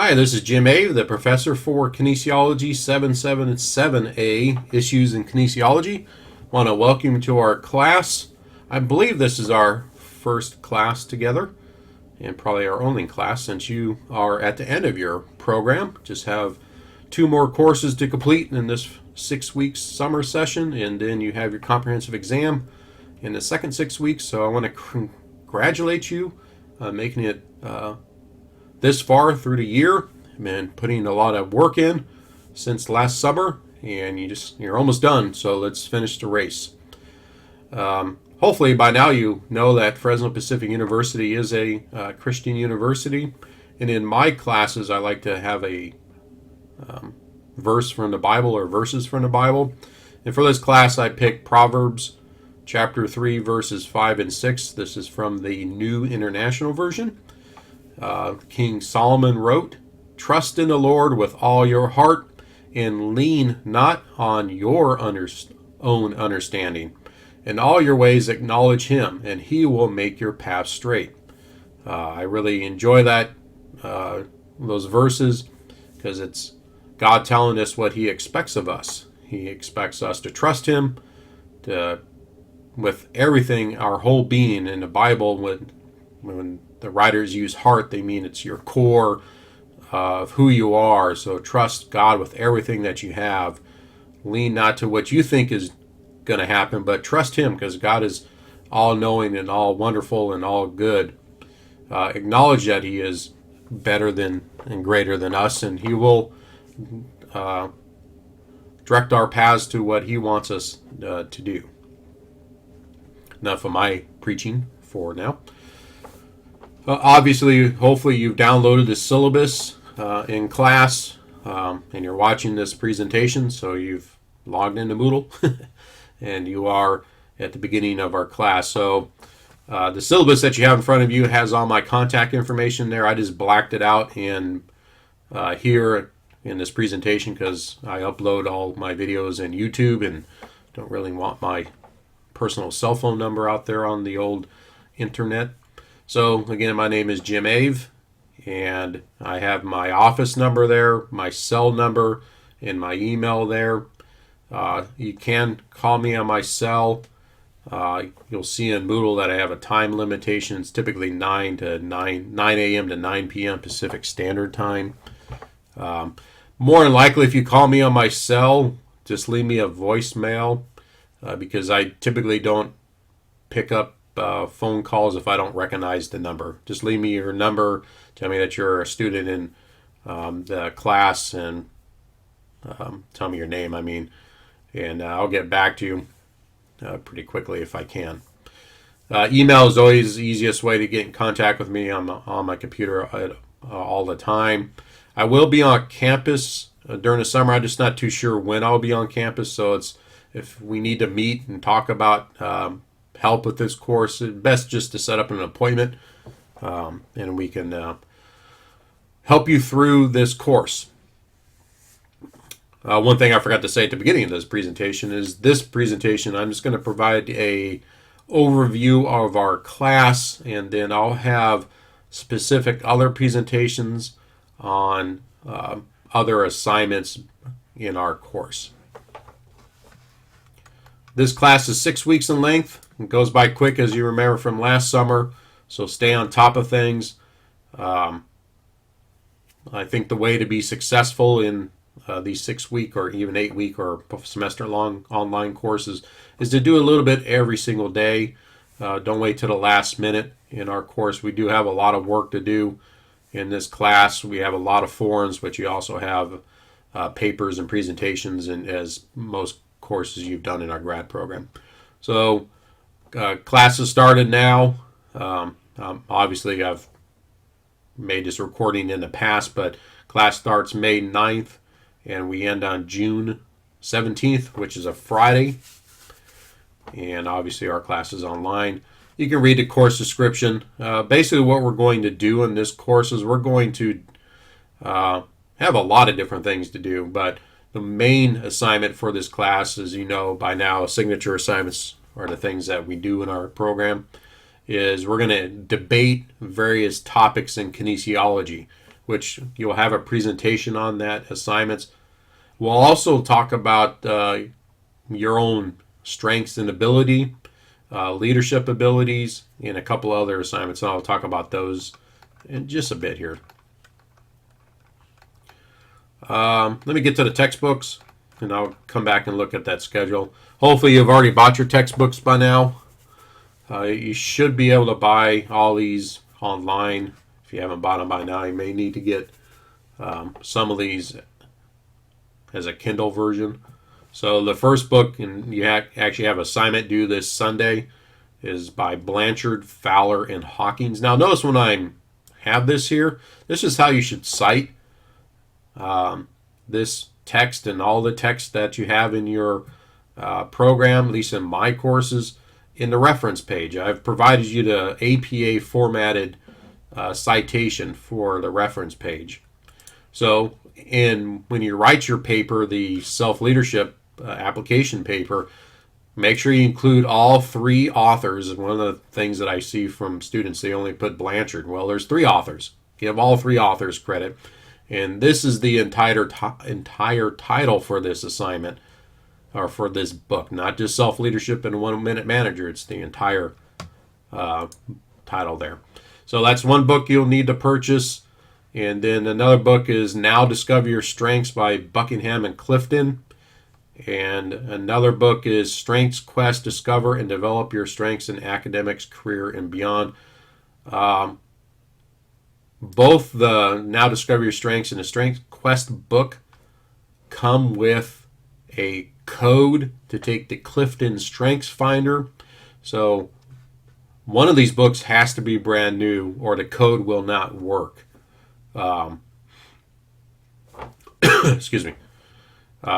Hi, this is Jim A., the professor for Kinesiology 777A, Issues in Kinesiology. I want to welcome you to our class. I believe this is our first class together, and probably our only class since you are at the end of your program. Just have 2 more courses to complete in this 6 weeks summer session, and then you have your comprehensive exam in the second 6 weeks. So I want to congratulate you on making it this far through the year. I've been putting a lot of work in since last summer, and you're almost done. So let's finish the race. Hopefully by now you know that Fresno Pacific University is a Christian university, and in my classes I like to have a verse from the Bible or verses from the Bible. And for this class I picked Proverbs chapter 3 verses 5 and 6. This is from the New International Version. King Solomon wrote, "Trust in the Lord with all your heart, and lean not on your own understanding. In all your ways acknowledge him, and he will make your path straight." I really enjoy those verses, because it's God telling us what he expects of us. He expects us to trust him with everything, our whole being. In the Bible, when the writers use heart, they mean it's your core of who you are. So trust God with everything that you have. Lean not to what you think is going to happen, but trust him, because God is all-knowing and all-wonderful and all-good. Acknowledge that he is better than and greater than us, and he will direct our paths to what he wants us to do. Enough of my preaching for now. Obviously, hopefully you've downloaded the syllabus in class, and you're watching this presentation, so you've logged into Moodle, and you are at the beginning of our class. So the syllabus that you have in front of you has all my contact information there. I just blacked it out here in this presentation because I upload all my videos in YouTube and don't really want my personal cell phone number out there on the old internet. So again, my name is Jim Ave, and I have my office number there, my cell number, and my email there. You can call me on my cell. You'll see in Moodle that I have a time limitation. It's typically 9 a.m. to 9 p.m. Pacific Standard Time. More than likely, if you call me on my cell, just leave me a voicemail, because I typically don't pick up phone calls if I don't recognize the number. Just leave me your number, tell me that you're a student in the class, and tell me your name, and I'll get back to you pretty quickly if I can. Email is always the easiest way to get in contact with me. I'm on my computer all the time. I will be on campus during the summer. I'm just not too sure when I'll be on campus, so if we need to meet and talk about help with this course, it's best just to set up an appointment, and we can help you through this course. One thing I forgot to say at the beginning of this presentation is I'm just going to provide a overview of our class, and then I'll have specific other presentations on other assignments in our course. This class is 6 weeks in length. It goes by quick, as you remember from last summer, so stay on top of things. I think the way to be successful in these 6-week or even 8-week or semester-long online courses is to do a little bit every single day. Don't wait till the last minute in our course. We do have a lot of work to do in this class. We have a lot of forums, but you also have papers and presentations, and as most courses you've done in our grad program. So classes started now. Obviously I've made this recording in the past, but class starts May 9th and we end on June 17th, which is a Friday. And obviously our class is online. You can read the course description. Basically what we're going to do in this course is we're going to have a lot of different things to do, but the main assignment for this class, as you know by now, signature assignments are the things that we do in our program, is we're going to debate various topics in kinesiology. which you'll have a presentation on that, assignments. We'll also talk about your own strengths and ability, leadership abilities, and a couple other assignments. And I'll talk about those in just a bit here. Let me get to the textbooks, and I'll come back and look at that schedule. Hopefully you've already bought your textbooks by now. You should be able to buy all these online. If you haven't bought them by now, you may need to get some of these as a Kindle version. So the first book, and you actually have assignment due this Sunday, is by Blanchard, Fowler, and Hawkins. Now notice when I have this here, this is how you should cite this text and all the text that you have in your program, at least in my courses, in the reference page. I've provided you the APA formatted citation for the reference page. So when you write your paper, the self-leadership application paper, make sure you include all three authors. And one of the things that I see from students, they only put Blanchard. Well, there's three authors. Give all three authors credit. And this is the entire title for this assignment, or for this book, not just Self-Leadership and 1 Minute Manager. It's the entire title there. So that's one book you'll need to purchase. And then another book is Now Discover Your Strengths by Buckingham and Clifton. And another book is Strengths Quest, Discover and Develop Your Strengths in Academics, Career, and Beyond. Both the Now Discover Your Strengths and the Strengths Quest book come with a code to take the Clifton Strengths Finder. So one of these books has to be brand new or the code will not work. Excuse me.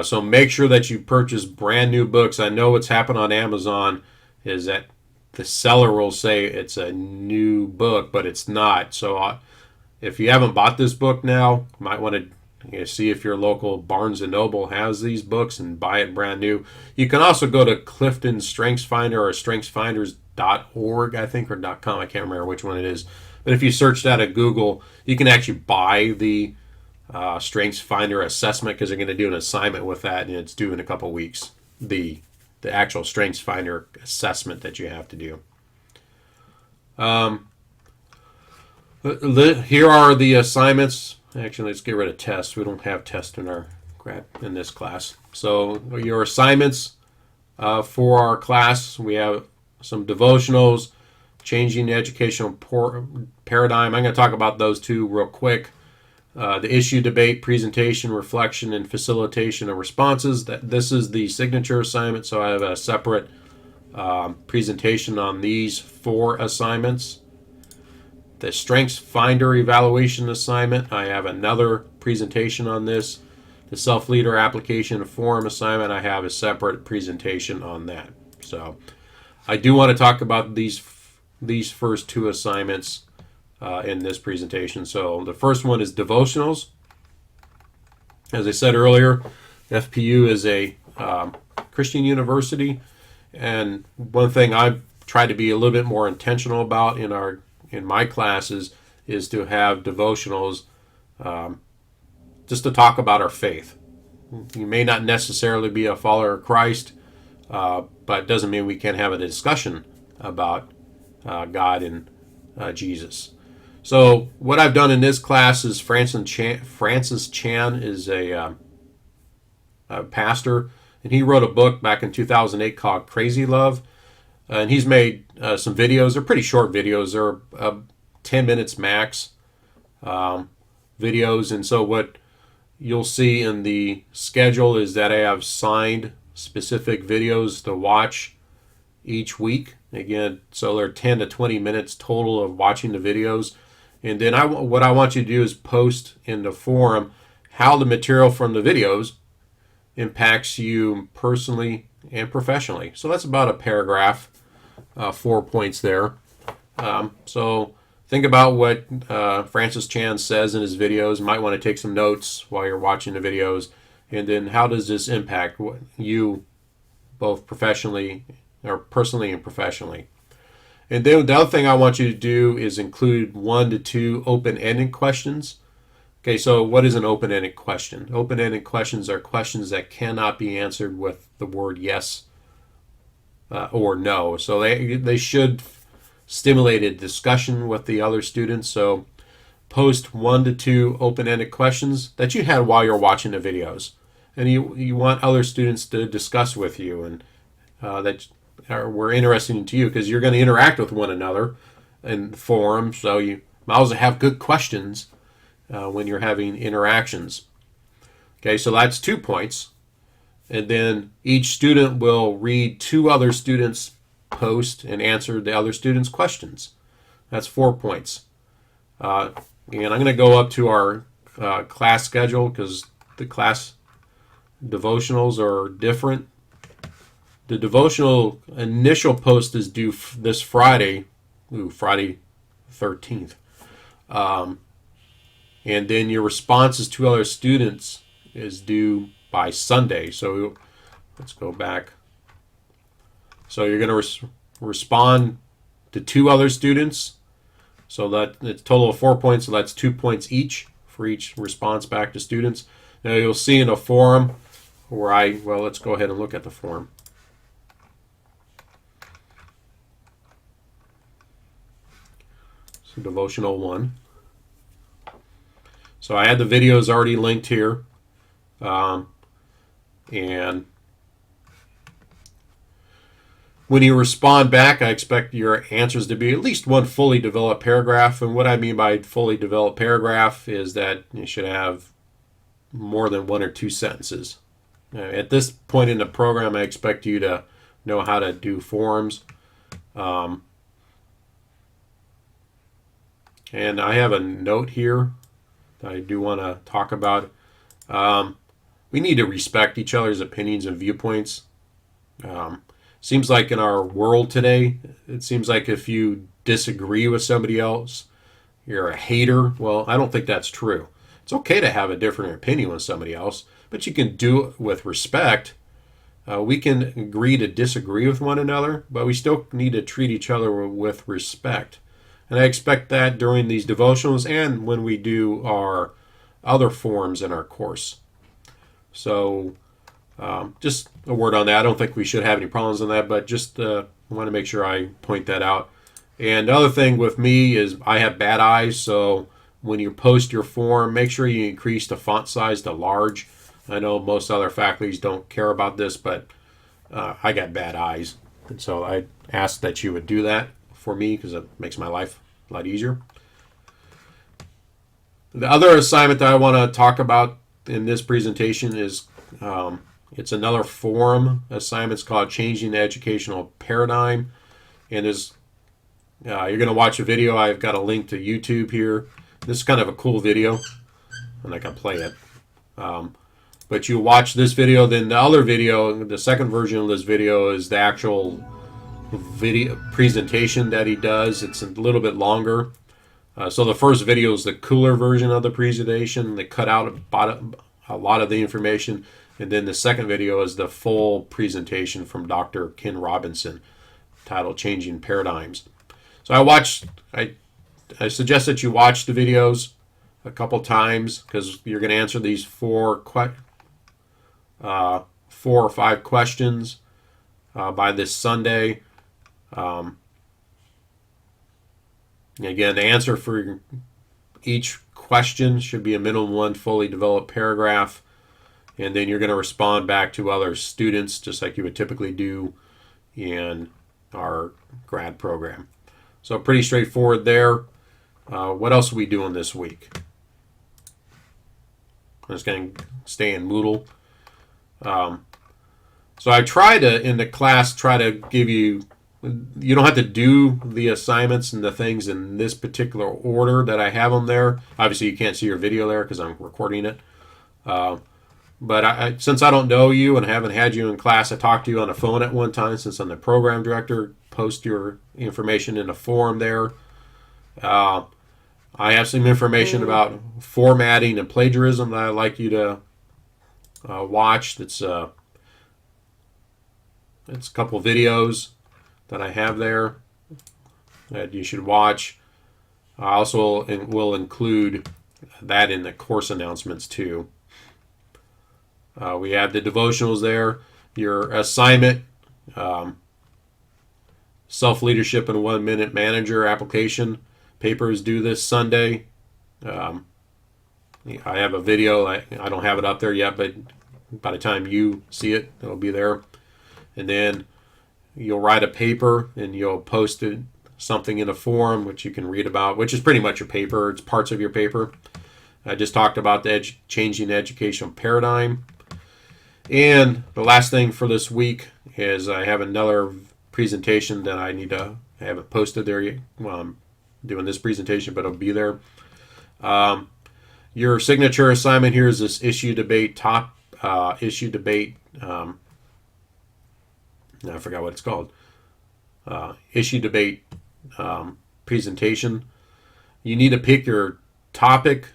So make sure that you purchase brand new books. I know what's happened on Amazon is that the seller will say it's a new book, but it's not. So if you haven't bought this book now, you might want to see if your local Barnes & Noble has these books and buy it brand new. You can also go to Clifton Strengths Finder or strengthsfinders.org, I think, or .com. I can't remember which one it is. But if you search that at Google, you can actually buy the Strengths Finder assessment, because they're going to do an assignment with that, and it's due in a couple weeks. The actual Strengths Finder assessment that you have to do. Here are the assignments. Actually, let's get rid of tests. We don't have tests in this class. So your assignments for our class, we have some devotionals, changing the educational paradigm. I'm going to talk about those two real quick. The issue, debate, presentation, reflection, and facilitation of responses. This is the signature assignment, so I have a separate presentation on these 4 assignments. The Strengths Finder evaluation assignment, I have another presentation on this. The Self-Leader application form assignment, I have a separate presentation on that. So I do want to talk about these first 2 assignments in this presentation. So the first one is devotionals. As I said earlier, FPU is a Christian university, and one thing I've tried to be a little bit more intentional about in my classes is to have devotionals just to talk about our faith. You may not necessarily be a follower of Christ, but it doesn't mean we can't have a discussion about God and Jesus. So what I've done in this class is Francis Chan is a pastor, and he wrote a book back in 2008 called Crazy Love. And he's made some videos. They're pretty short videos. They're 10 minutes max videos. And so what you'll see in the schedule is that I have signed specific videos to watch each week. Again, so they're 10 to 20 minutes total of watching the videos. And then what I want you to do is post in the forum how the material from the videos impacts you personally and professionally. So that's about a paragraph, 4 points there. So think about what Francis Chan says in his videos. You might want to take some notes while you're watching the videos. And then how does this impact you both professionally or personally and professionally? And then the other thing I want you to do is include 1 to 2 open-ended questions. Okay, so what is an open-ended question? Open-ended questions are questions that cannot be answered with the word yes or no. So they should stimulate a discussion with the other students. So post 1 to 2 open-ended questions that you had while you're watching the videos, and you want other students to discuss with you and that were interesting to you, because you're going to interact with one another in forums. So you might also have good questions when you're having interactions. Okay, so that's 2 points. And then each student will read 2 other students' post and answer the other students' questions. That's 4 points. And I'm going to go up to our class schedule, because the class devotionals are different. The devotional initial post is due this Friday, Friday 13th. And then your responses to other students is due by Sunday. So let's go back. So you're going to respond to 2 other students. So that it's a total of 4 points. So that's 2 points each for each response back to students. Now you'll see in a forum where let's go ahead and look at the forum. So devotional 1. So I had the videos already linked here. And when you respond back, I expect your answers to be at least one fully developed paragraph. And what I mean by fully developed paragraph is that you should have more than 1 or 2 sentences. At this point in the program, I expect you to know how to do forms. And I have a note here that I do want to talk about. We need to respect each other's opinions and viewpoints. Seems like in our world today, it seems like if you disagree with somebody else, you're a hater. Well, I don't think that's true. It's okay to have a different opinion with somebody else, but you can do it with respect. We can agree to disagree with one another, but we still need to treat each other with respect. And I expect that during these devotionals and when we do our other forms in our course. So just a word on that. I don't think we should have any problems on that, but just want to make sure I point that out. And the other thing with me is I have bad eyes, so when you post your form, make sure you increase the font size to large. I know most other faculties don't care about this, but I got bad eyes. And so I ask that you would do that for me, because it makes my life a lot easier. The other assignment that I want to talk about in this presentation is it's another forum assignment. It's called Changing the Educational Paradigm. And you're going to watch a video. I've got a link to YouTube here. This is kind of a cool video, and I can play it. But you watch this video, then the other video, the second version of this video, is the actual video presentation that he does. It's a little bit longer. So the first video is the cooler version of the presentation. They cut out a lot of the information. And then the second video is the full presentation from Dr. Ken Robinson, titled Changing Paradigms. So I suggest that you watch the videos a couple times, because you're going to answer these 4 or 5 questions by this Sunday. Again, the answer for each question should be a minimum 1 fully developed paragraph, and then you're going to respond back to other students just like you would typically do in our grad program. So pretty straightforward there. What else are we doing this week? I'm just going to stay in Moodle. So I try to, in the class, give you don't have to do the assignments and the things in this particular order that I have them there. Obviously, you can't see your video there because I'm recording it. But since I don't know you and haven't had you in class, I talked to you on the phone at one time. Since I'm the program director, post your information in the forum there. I have some information about formatting and plagiarism that I'd like you to watch. It's a couple videos that I have there that you should watch. I also will include that in the course announcements too. We have the devotionals there, your assignment, self-leadership in a 1-minute manager application. Paper is due this Sunday. I have a video. I don't have it up there yet, but by the time you see it, it'll be there. And then you'll write a paper and you'll post it, something in a forum which you can read about, which is pretty much your paper. It's parts of your paper. I just talked about the changing the educational paradigm. And the last thing for this week is I have another presentation that I haven't posted there yet. Well, I'm doing this presentation, but it'll be there. Your signature assignment here is this issue debate I forgot what it's called. Issue debate presentation. You need to pick your topic.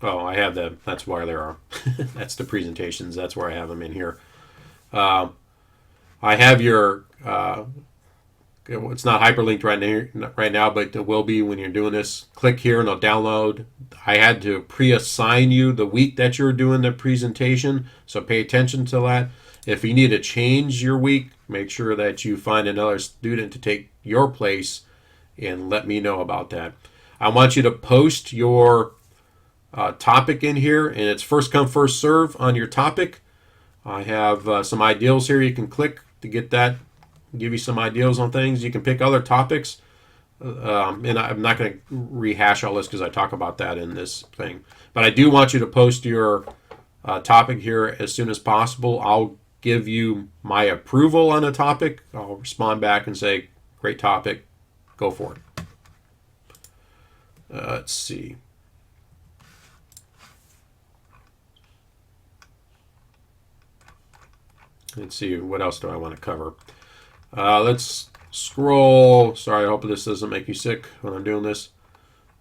Oh, I have that. That's why there are. That's the presentations. That's where I have them in here. I have your. It's not hyperlinked right now, but it will be when you're doing this. Click here and it'll download. I had to pre-assign you the week that you're doing the presentation, so pay attention to that. If you need to change your week, make sure that you find another student to take your place and let me know about that. I want you to post your topic in here, and it's first come, first serve on your topic. I have some ideals here you can click to get that, give you some ideas on things. You can pick other topics, and I'm not going to rehash all this because I talk about that in this thing. But I do want you to post your topic here as soon as possible. I'll give you my approval on a topic. I'll respond back and say, great topic, go for it. Let's see. Let's see, what else do I want to cover? Let's scroll. Sorry, I hope this doesn't make you sick when I'm doing this.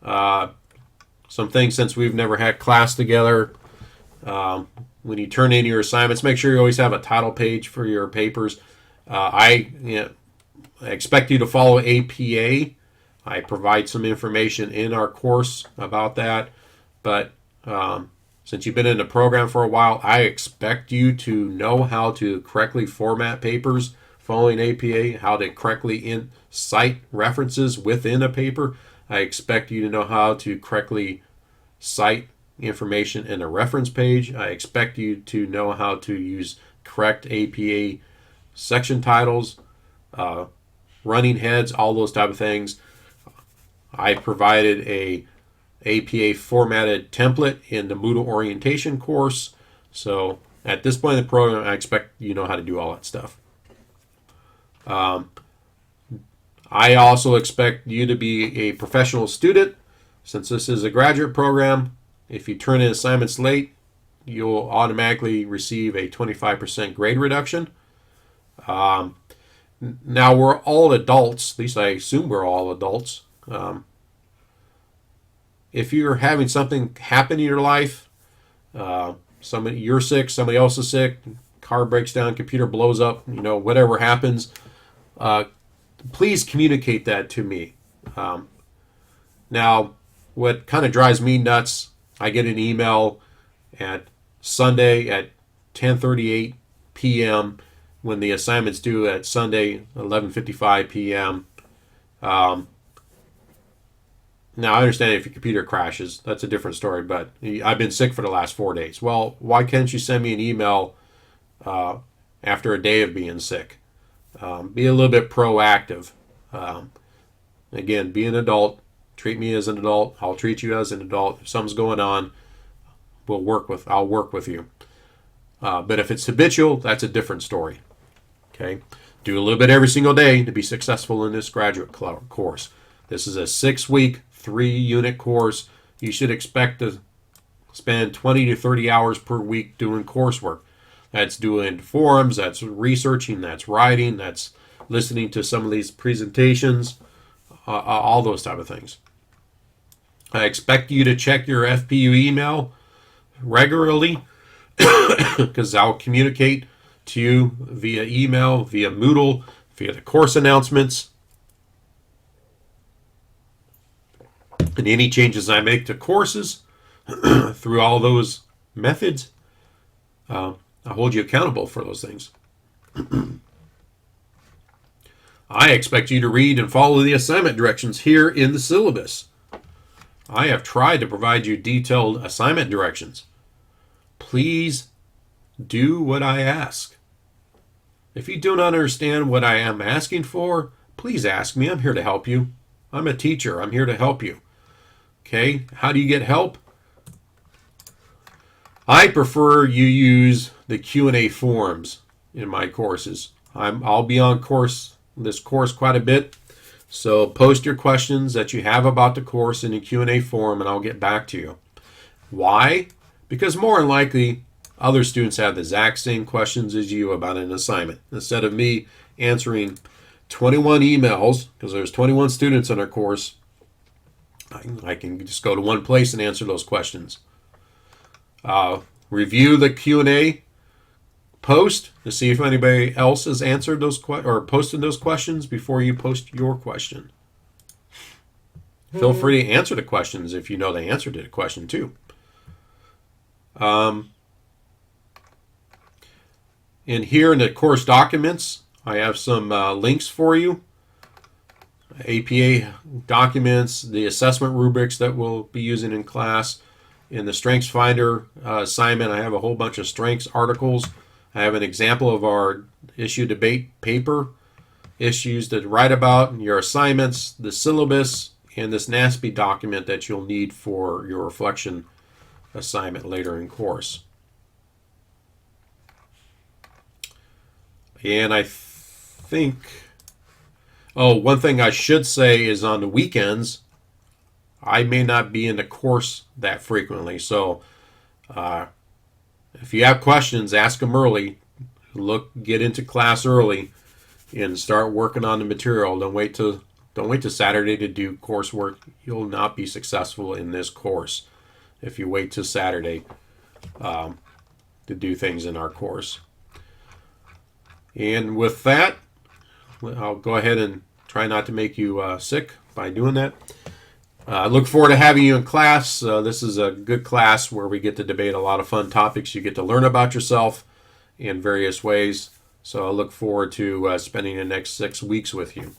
Some things, since we've never had class together. When you turn in your assignments, make sure you always have a title page for your papers. I expect you to follow APA. I provide some information in our course about that. But since you've been in the program for a while, I expect you to know how to correctly format papers following APA, how to correctly cite references within a paper. I expect you to know how to correctly cite information in a reference page. I expect you to know how to use correct APA section titles, running heads, all those type of things. I provided a APA formatted template in the Moodle orientation course. So at this point in the program, I expect you know how to do all that stuff. I also expect you to be a professional student. Since this is a graduate program, if you turn in assignments late, you'll automatically receive a 25% grade reduction. Now we're all adults, at least I assume we're all adults. If you're having something happen in your life, you're sick, somebody else is sick, car breaks down, computer blows up, whatever happens, please communicate that to me. Now, what kind of drives me nuts, I get an email at Sunday at 10:38 p.m. when the assignment's due at Sunday 11:55 p.m. Now, I understand if your computer crashes, that's a different story, but I've been sick for the last 4 days. Well, why can't you send me an email after a day of being sick? Be a little bit proactive. Again, be an adult. Treat me as an adult. I'll treat you as an adult. If something's going on, I'll work with you. But if it's habitual, that's a different story. Okay? Do a little bit every single day to be successful in this graduate course. This is a 6-week, 3-unit course. You should expect to spend 20 to 30 hours per week doing coursework. That's doing forums, that's researching, that's writing, that's listening to some of these presentations, all those type of things. I expect you to check your FPU email regularly because I'll communicate to you via email, via Moodle, via the course announcements. And any changes I make to courses through all those methods, I hold you accountable for those things. I expect you to read and follow the assignment directions here in the syllabus. I have tried to provide you detailed assignment directions. Please do what I ask. If you do not understand what I am asking for, please ask me. I'm here to help you. I'm a teacher. I'm here to help you. Okay, how do you get help? I prefer you use the Q&A forums in my courses. I'll be on this course quite a bit, so post your questions that you have about the course in the Q&A forum, and I'll get back to you. Why? Because more than likely, other students have the exact same questions as you about an assignment. Instead of me answering 21 emails, because there's 21 students in our course, I can just go to one place and answer those questions. Review the Q&A post to see if anybody else has answered those or posted those questions before you post your question. Feel free to answer the questions if you know the answer to the question too. And here in the course documents, I have some links for you. APA documents, the assessment rubrics that we'll be using in class. In the Strengths Finder assignment, I have a whole bunch of strengths articles. I have an example of our issue debate paper, issues to write about, your assignments, the syllabus, and this NASP document that you'll need for your reflection assignment later in course. And I think, one thing I should say is on the weekends, I may not be in the course that frequently. So if you have questions, ask them early. Get into class early and start working on the material. Don't wait till Saturday to do coursework. You'll not be successful in this course if you wait till Saturday to do things in our course. And with that, I'll go ahead and try not to make you sick by doing that. I look forward to having you in class. This is a good class where we get to debate a lot of fun topics. You get to learn about yourself in various ways. So I look forward to spending the next 6 weeks with you.